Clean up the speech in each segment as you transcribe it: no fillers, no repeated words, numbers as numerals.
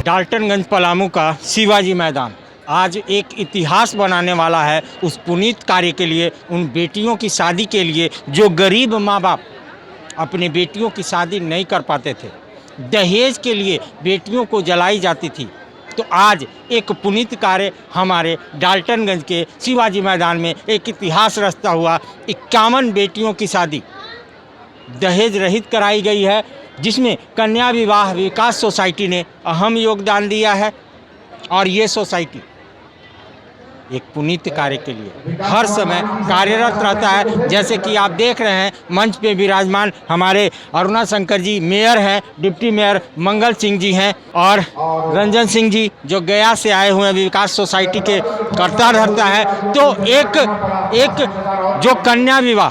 डाल्टनगंज पलामू का शिवाजी मैदान आज एक इतिहास बनाने वाला है उस पुनीत कार्य के लिए, उन बेटियों की शादी के लिए जो गरीब माँ बाप अपने बेटियों की शादी नहीं कर पाते थे, दहेज के लिए बेटियों को जलाई जाती थी। तो आज एक पुनीत कार्य हमारे डाल्टनगंज के शिवाजी मैदान में एक इतिहास रचता हुआ 51 बेटियों की शादी दहेज रहित कराई गई है, जिसमें कन्या विवाह विकास सोसाइटी ने अहम योगदान दिया है। और ये सोसाइटी एक पुनीत कार्य के लिए हर समय कार्यरत रहता है। जैसे कि आप देख रहे हैं मंच पे विराजमान हमारे अरुणा शंकर जी मेयर हैं, डिप्टी मेयर मंगल सिंह जी हैं और रंजन सिंह जी जो गया से आए हुए हैं, विकास सोसाइटी के करता रहता है। तो एक जो कन्या विवाह,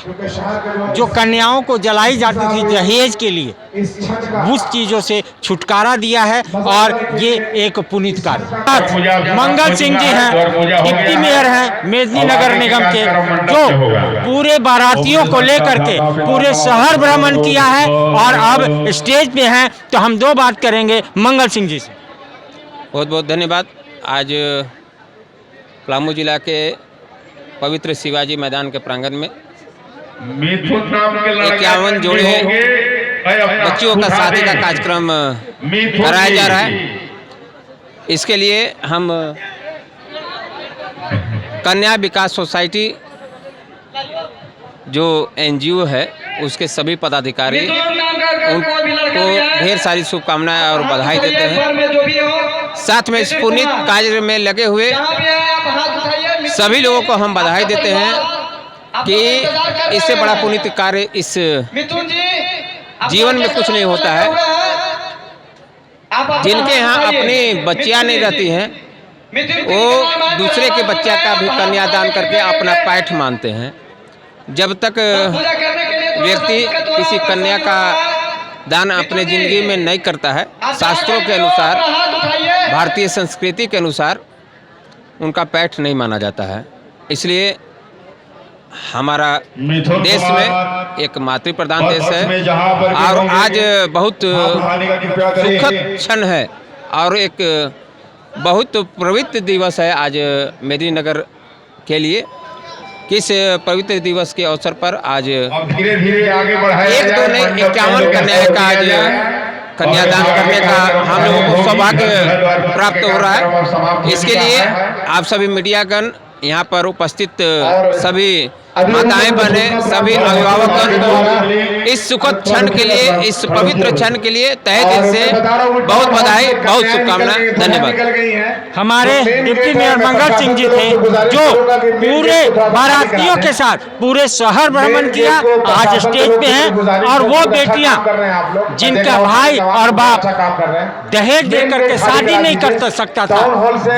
जो कन्याओं को जलाई जाती थी दहेज के लिए, उस चीज़ों से छुटकारा दिया है और ये एक पुनीत कार्य। मंगल सिंह जी हैं, डिप्टी मेयर हैं मेदिनीनगर निगम के, जो पूरे बारातियों को लेकर के पूरे शहर भ्रमण किया है और अब स्टेज पे हैं। तो हम दो बात करेंगे मंगल सिंह जी से। बहुत बहुत धन्यवाद। आज पलामू जिला के पवित्र शिवाजी मैदान के प्रांगण में 51 जोड़े बच्चियों का शादी का कार्यक्रम कराया जा रहा है। इसके लिए हम कन्या विकास सोसाइटी जो NGO है उसके सभी पदाधिकारी उनको ढेर सारी शुभकामनाएं और बधाई देते हैं। साथ में इस पुनीत कार्य में लगे हुए सभी लोगों को हम बधाई देते हैं कि इससे बड़ा पुनीत कार्य इस जीवन में कुछ नहीं होता है। जिनके यहाँ अपनी बच्चियाँ नहीं रहती हैं वो दूसरे के बच्चा का भी कन्यादान करके अपना पैठ मानते हैं। जब तक व्यक्ति किसी कन्या का दान अपने ज़िंदगी में नहीं करता है, शास्त्रों के अनुसार, भारतीय संस्कृति के अनुसार उनका पैठ नहीं माना जाता है। इसलिए हमारा देश में एक मातृ प्रधान देश है और आज बहुत सुखद क्षण है और एक बहुत पवित्र दिवस है आज मेदिनीनगर के लिए। किस पवित्र दिवस के अवसर पर आज धीरे धीरे आगे बढ़ाया एक दो नहीं 51 कन्याएं का आज कन्यादान करने का हम लोगों को सौभाग्य प्राप्त हो रहा है। इसके लिए आप सभी मीडियागण, यहाँ पर उपस्थित सभी माताएं बहने, सभी अभिभावकों को इस सुखद क्षण के लिए, इस पवित्र क्षण के लिए तहे दिल से बहुत बधाई, बहुत शुभकामनाएं। धन्यवाद। हमारे डिप्टी मेयर मंगल सिंह जी थे जो पूरे बारातियों के साथ पूरे शहर भ्रमण किया, आज स्टेज पे हैं। और वो बेटियां जिनका भाई और बाप दहेज देकर के शादी नहीं कर सकता था,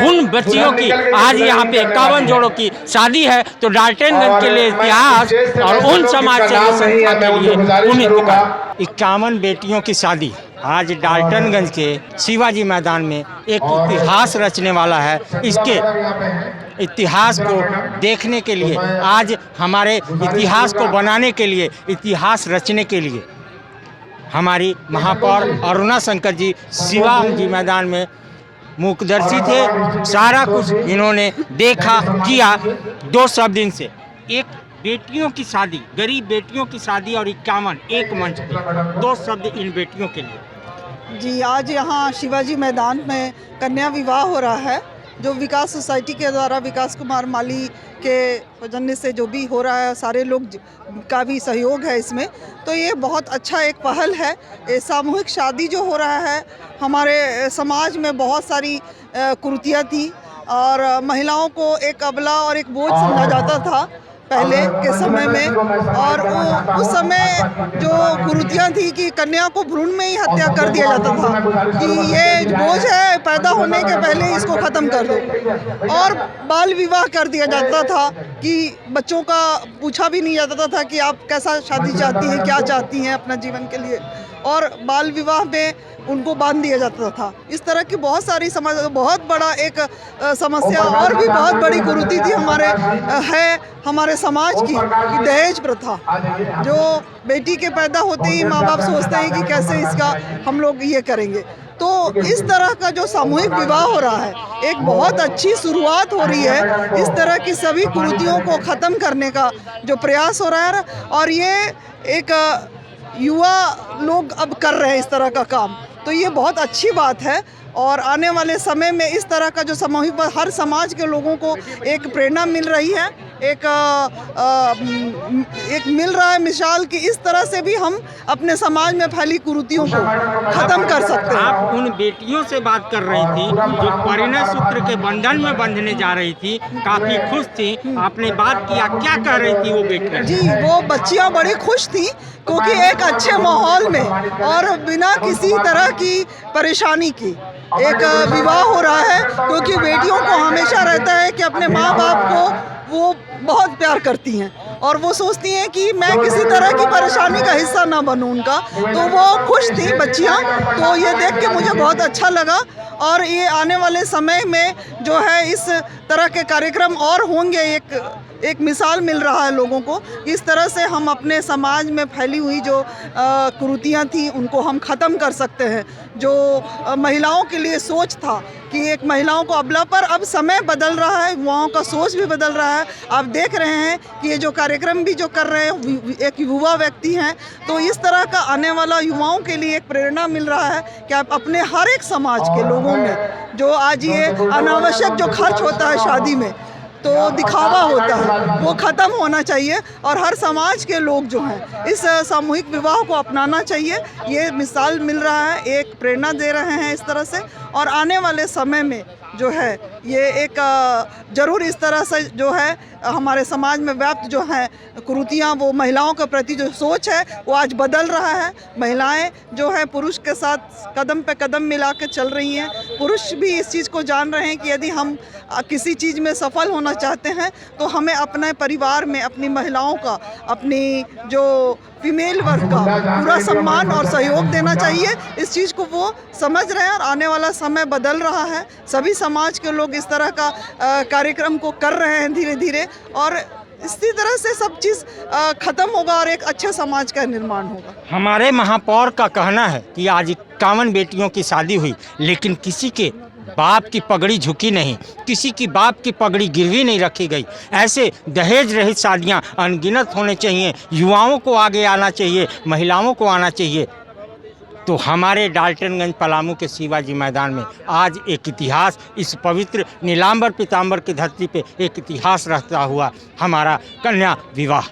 उन बच्चियों की आज यहाँ पे 51 जोड़ों की शादी है। तो डाल्टनगंज के लिए इतिहास और उन समाज सेवी संस्था के लिए पुनीत कार्य। 51 बेटियों की शादी आज डाल्टनगंज के शिवाजी मैदान में एक इतिहास रचने वाला है। इसके इतिहास को देखने के लिए, आज हमारे इतिहास को बनाने के लिए, इतिहास रचने के लिए हमारी महापौर अरुणा शंकर जी शिवाजी मैदान में मुखदर्शी थे। सारा कुछ इन्होंने देखा किया। 2 शब्द इनसे, एक बेटियों की शादी, गरीब बेटियों की शादी और 51 एक मंच पे, 2 शब्द इन बेटियों के लिए। जी, आज यहाँ शिवाजी मैदान में कन्या विवाह हो रहा है, जो विकास सोसाइटी के द्वारा विकास कुमार माली के सौजन्य से जो भी हो रहा है, सारे लोग का भी सहयोग है इसमें। तो ये बहुत अच्छा एक पहल है। ये सामूहिक शादी जो हो रहा है, हमारे समाज में बहुत सारी कुरीतियाँ थी और महिलाओं को एक अबला और एक बोझ समझा जाता था पहले के समय में। और उस समय जो कुरीतियाँ थी कि कन्या को भ्रूण में ही हत्या कर दिया जाता था कि ये बोझ है, पैदा होने के पहले इसको ख़त्म कर दो। और बाल विवाह कर दिया जाता था कि बच्चों का पूछा भी नहीं जाता था कि आप कैसा शादी चाहती हैं, क्या चाहती हैं अपना जीवन के लिए, और बाल विवाह में उनको बांध दिया जाता था। इस तरह की बहुत सारी बहुत बड़ा एक समस्या और भी बहुत बड़ी कुरीति थी हमारे समाज की, दहेज प्रथा। जो बेटी के पैदा होते ही माँ बाप सोचते हैं कि कैसे इसका हम लोग ये करेंगे। तो इस तरह का जो सामूहिक विवाह हो रहा है एक बहुत अच्छी शुरुआत हो रही है। इस तरह की सभी कुरीतियों को ख़त्म करने का जो प्रयास हो रहा है और ये एक युवा लोग अब कर रहे हैं इस तरह का काम, तो ये बहुत अच्छी बात है। और आने वाले समय में इस तरह का जो सामूहिक हर समाज के लोगों को एक प्रेरणा मिल रही है, एक मिल रहा है मिसाल कि इस तरह से भी हम अपने समाज में फैली कुरीतियों को ख़त्म कर सकते हैं। आप उन बेटियों से बात कर रही थी जो परिणय सूत्र के बंधन में बंधने जा रही थी, काफ़ी खुश थी, आपने बात किया, क्या कह रही थी वो बेटियां? जी, वो बच्चियां बड़ी खुश थी क्योंकि एक अच्छे माहौल में और बिना किसी तरह की परेशानी की एक विवाह हो रहा है, क्योंकि बेटियों को हमेशा रहता है कि अपने माँ बाप को वो बहुत प्यार करती हैं और वो सोचती हैं कि मैं किसी तरह की परेशानी का हिस्सा ना बनूं उनका, तो वो खुश थी बच्चियां। तो ये देख के मुझे बहुत अच्छा लगा और ये आने वाले समय में जो है इस तरह के कार्यक्रम और होंगे। एक मिसाल मिल रहा है लोगों को, इस तरह से हम अपने समाज में फैली हुई जो कुरीतियाँ थी उनको हम ख़त्म कर सकते हैं। जो महिलाओं के लिए सोच था कि एक महिलाओं को अबला, पर अब समय बदल रहा है, युवाओं का सोच भी बदल रहा है। आप देख रहे हैं कि ये जो कार्यक्रम भी जो कर रहे हैं एक युवा व्यक्ति हैं, तो इस तरह का आने वाला युवाओं के लिए एक प्रेरणा मिल रहा है कि आप अपने हर एक समाज के लोगों में जो आज ये अनावश्यक जो खर्च होता है शादी में, तो दिखावा होता है, वो ख़त्म होना चाहिए और हर समाज के लोग जो हैं इस सामूहिक विवाह को अपनाना चाहिए। ये मिसाल मिल रहा है, एक प्रेरणा दे रहे हैं इस तरह से, और आने वाले समय में जो है ये एक ज़रूर इस तरह से जो है हमारे समाज में व्याप्त जो है कुरीतियाँ, वो महिलाओं के प्रति जो सोच है वो आज बदल रहा है। महिलाएं जो है पुरुष के साथ कदम पे कदम मिला के चल रही हैं। पुरुष भी इस चीज़ को जान रहे हैं कि यदि हम किसी चीज़ में सफल होना चाहते हैं तो हमें अपने परिवार में अपनी महिलाओं का, अपनी जो फीमेल वर्ग का पूरा सम्मान और सहयोग देना चाहिए। इस चीज़ को वो समझ रहे हैं और आने वाला समय बदल रहा है। सभी समाज के लोग इस तरह का कार्यक्रम को कर रहे हैं धीरे धीरे, और इसी तरह से सब चीज़ ख़त्म होगा और एक अच्छे समाज का निर्माण होगा। हमारे महापौर का कहना है कि आज 51 बेटियों की शादी हुई, लेकिन किसी के बाप की पगड़ी झुकी नहीं, किसी की बाप की पगड़ी गिरवी नहीं रखी गई। ऐसे दहेज रहित शादियां अनगिनत होने चाहिए। युवाओं को आगे आना चाहिए, महिलाओं को आना चाहिए। तो हमारे डाल्टनगंज पलामू के शिवाजी मैदान में आज एक इतिहास, इस पवित्र नीलांबर पीतांबर की धरती पे एक इतिहास रहता हुआ हमारा कन्या विवाह।